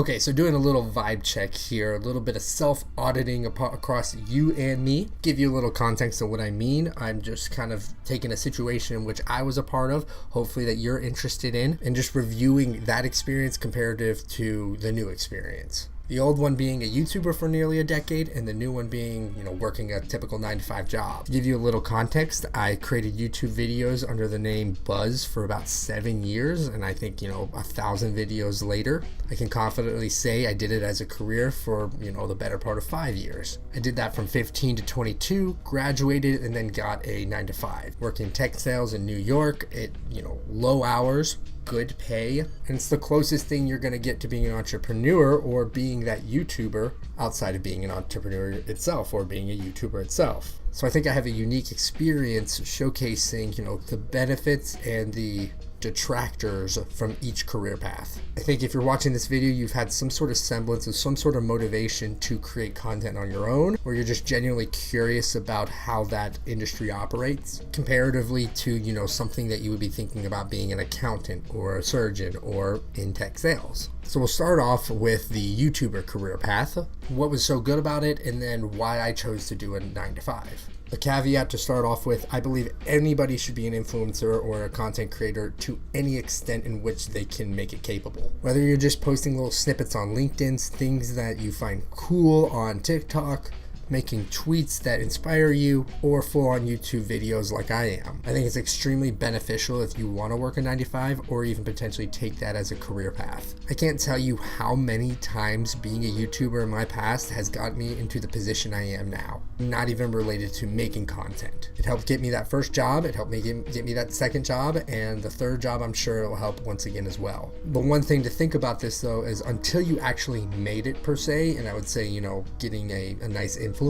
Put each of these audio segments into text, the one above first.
Okay, so doing a little vibe check here, a little bit of self-auditing across you and me. Give you a little context of what I mean. I'm just kind of taking a situation in which I was a part of, hopefully that you're interested in, and just reviewing that experience comparative to the new experience. The old one being a YouTuber for nearly a decade, and the new one being, working a typical 9-to-5 job. To give you a little context, I created YouTube videos under the name Buzz for about 7 years, and I think, 1,000 videos later, I can confidently say I did it as a career for, the better part of 5 years. I did that from 15 to 22, graduated, and then got a 9-to-5. Working tech sales in New York at, low hours, good pay, and it's the closest thing you're going to get to being an entrepreneur or being that YouTuber outside of being an entrepreneur itself or being a YouTuber itself. So I think I have a unique experience showcasing, the benefits and the detractors from each career path. I think if you're watching this video, you've had some sort of semblance of some sort of motivation to create content on your own, or you're just genuinely curious about how that industry operates comparatively to, something that you would be thinking about being an accountant or a surgeon or in tech sales. So we'll start off with the YouTuber career path, what was so good about it, and then why I chose to do a 9-to-5. A caveat to start off with, I believe anybody should be an influencer or a content creator to any extent in which they can make it capable. Whether you're just posting little snippets on LinkedIn, things that you find cool on TikTok, making tweets that inspire you, or full-on YouTube videos like I am. I think it's extremely beneficial if you want to work a 9-to-5 or even potentially take that as a career path. I can't tell you how many times being a YouTuber in my past has got me into the position I am now, not even related to making content. It helped get me that first job, it helped me get me that second job, and the third job I'm sure it will help once again as well. But one thing to think about this though is until you actually made it per se, and I would say, getting a nice influence,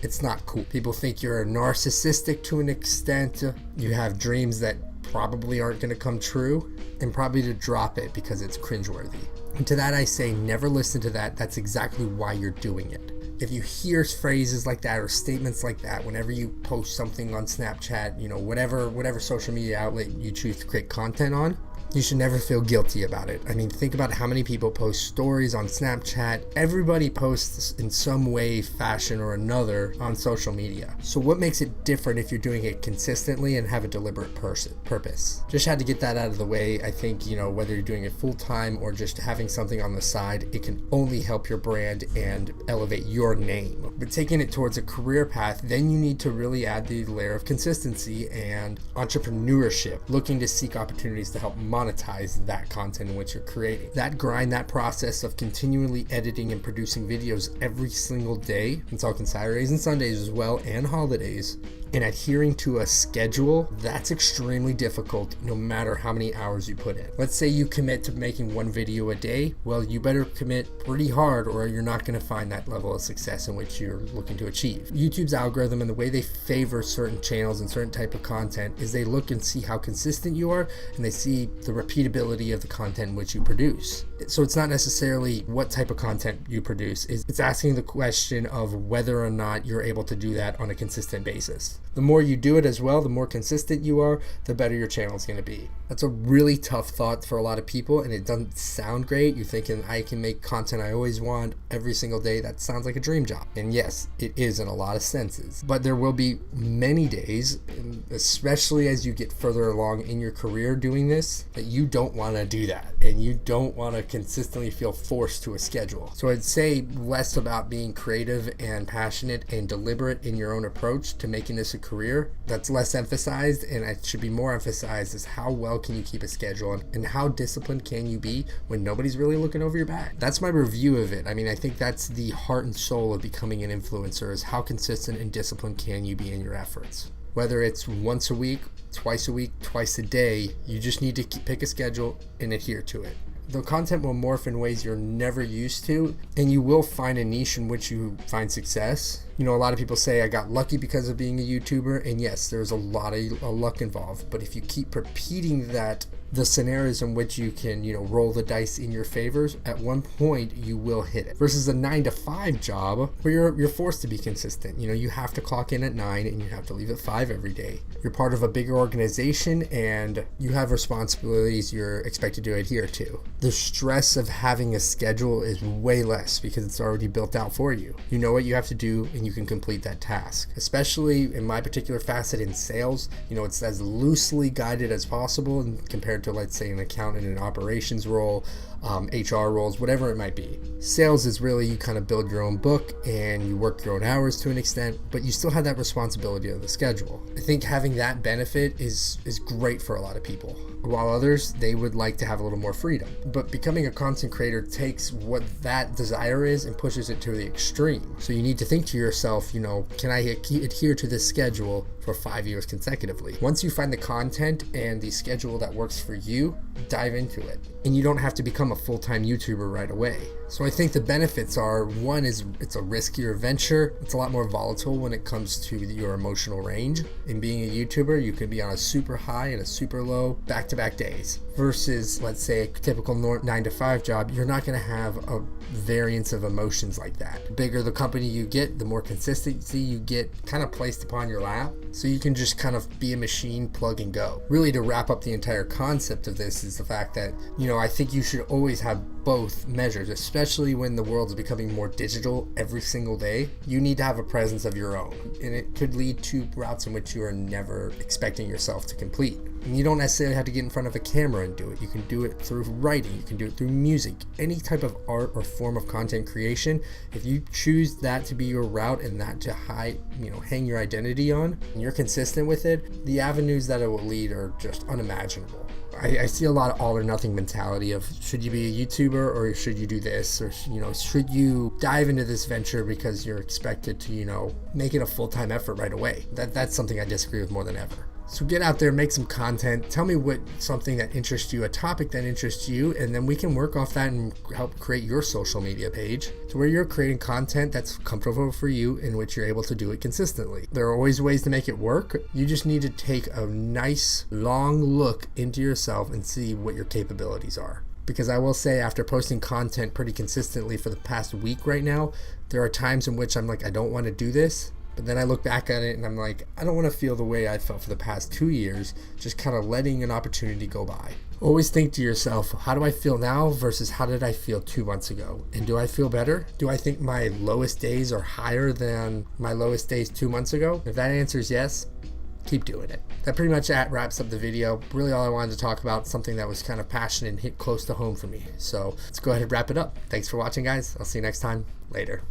it's not cool. People think you're narcissistic to an extent. You have dreams that probably aren't going to come true, and probably to drop it because it's cringeworthy. And to that I say, never listen to that. That's exactly why you're doing it. If you hear phrases like that or statements like that whenever you post something on Snapchat, whatever social media outlet you choose to create content on, you should never feel guilty about it. I mean, think about how many people post stories on Snapchat. Everybody posts in some way, fashion, or another on social media. So what makes it different if you're doing it consistently and have a deliberate purpose? Just had to get that out of the way. I think, whether you're doing it full time or just having something on the side, it can only help your brand and elevate your name. But taking it towards a career path, then you need to really add the layer of consistency and entrepreneurship, looking to seek opportunities to help monetize that content in which you're creating. That grind, that process of continually editing and producing videos every single day, and talking Saturdays and Sundays as well, and holidays, and adhering to a schedule, that's extremely difficult no matter how many hours you put in. Let's say you commit to making one video a day. Well, you better commit pretty hard or you're not going to find that level of success in which you're looking to achieve. YouTube's algorithm and the way they favor certain channels and certain type of content is they look and see how consistent you are, and they see the repeatability of the content which you produce. So it's not necessarily what type of content you produce, it's asking the question of whether or not you're able to do that on a consistent basis. The more you do it as well, the more consistent you are, the better your channel is going to be. That's a really tough thought for a lot of people, and it doesn't sound great. You're thinking, I can make content I always want every single day. That sounds like a dream job. And yes, it is in a lot of senses. But there will be many days, especially as you get further along in your career doing this, that you don't want to do that. And you don't want to consistently feel forced to a schedule. So I'd say less about being creative and passionate and deliberate in your own approach to making this a career. That's less emphasized, and it should be more emphasized is how well can you keep a schedule and how disciplined can you be when nobody's really looking over your back. That's my review of it. I mean, I think that's the heart and soul of becoming an influencer, is how consistent and disciplined can you be in your efforts. Whether it's once a week, twice a day, you just need to pick a schedule and adhere to it. The content will morph in ways you're never used to, and you will find a niche in which you find success. A lot of people say I got lucky because of being a YouTuber, and yes, there's a lot of luck involved, but if you keep repeating that the scenarios in which you can, roll the dice in your favors, at one point you will hit it. Versus a 9 to 5 job where you're forced to be consistent. You have to clock in at 9 and you have to leave at 5 every day. You're part of a bigger organization and you have responsibilities you're expected to adhere to. The stress of having a schedule is way less because it's already built out for you. You know what you have to do and you can complete that task. Especially in my particular facet in sales, it's as loosely guided as possible and compared to, let's say, an accountant in an operations role, HR roles, whatever it might be. Sales is really you kind of build your own book and you work your own hours to an extent, but you still have that responsibility of the schedule. I think having that benefit is great for a lot of people, while others, they would like to have a little more freedom. But becoming a content creator takes what that desire is and pushes it to the extreme. So you need to think to yourself, can I adhere to this schedule for 5 years consecutively? Once you find the content and the schedule that works for you, dive into it. And you don't have to become a full-time YouTuber right away. So I think the benefits are, one is it's a riskier venture. It's a lot more volatile when it comes to your emotional range. In being a YouTuber, you can be on a super high and a super low back-to-back days. Versus, let's say, a typical 9 to 5 job, you're not going to have a variance of emotions like that. The bigger the company you get, the more consistency you get kind of placed upon your lap. So you can just kind of be a machine, plug and go. Really, to wrap up the entire concept of this is the fact that, I think you should always have both measures, especially when the world is becoming more digital every single day. You need to have a presence of your own, and it could lead to routes in which you are never expecting yourself to complete. And you don't necessarily have to get in front of a camera and do it. You can do it through writing, you can do it through music, any type of art or form of content creation. If you choose that to be your route and that to hang your identity on, and you're consistent with it, the avenues that it will lead are just unimaginable. I see a lot of all or nothing mentality of, should you be a YouTuber or should you do this, or should you dive into this venture because you're expected to make it a full-time effort right away. That's something I disagree with more than ever. So get out there, make some content, tell me something that interests you, a topic that interests you, and then we can work off that and help create your social media page to where you're creating content that's comfortable for you, in which you're able to do it consistently. There are always ways to make it work. You just need to take a nice long look into yourself and see what your capabilities are. Because I will say, after posting content pretty consistently for the past week right now, there are times in which I'm like, I don't want to do this. But then I look back at it and I'm like, I don't want to feel the way I felt for the past 2 years, just kind of letting an opportunity go by. Always think to yourself, how do I feel now versus how did I feel 2 months ago? And do I feel better? Do I think my lowest days are higher than my lowest days 2 months ago? If that answer is yes, keep doing it. That pretty much wraps up the video. Really all I wanted to talk about, something that was kind of passionate and hit close to home for me. So let's go ahead and wrap it up. Thanks for watching, guys. I'll see you next time. Later.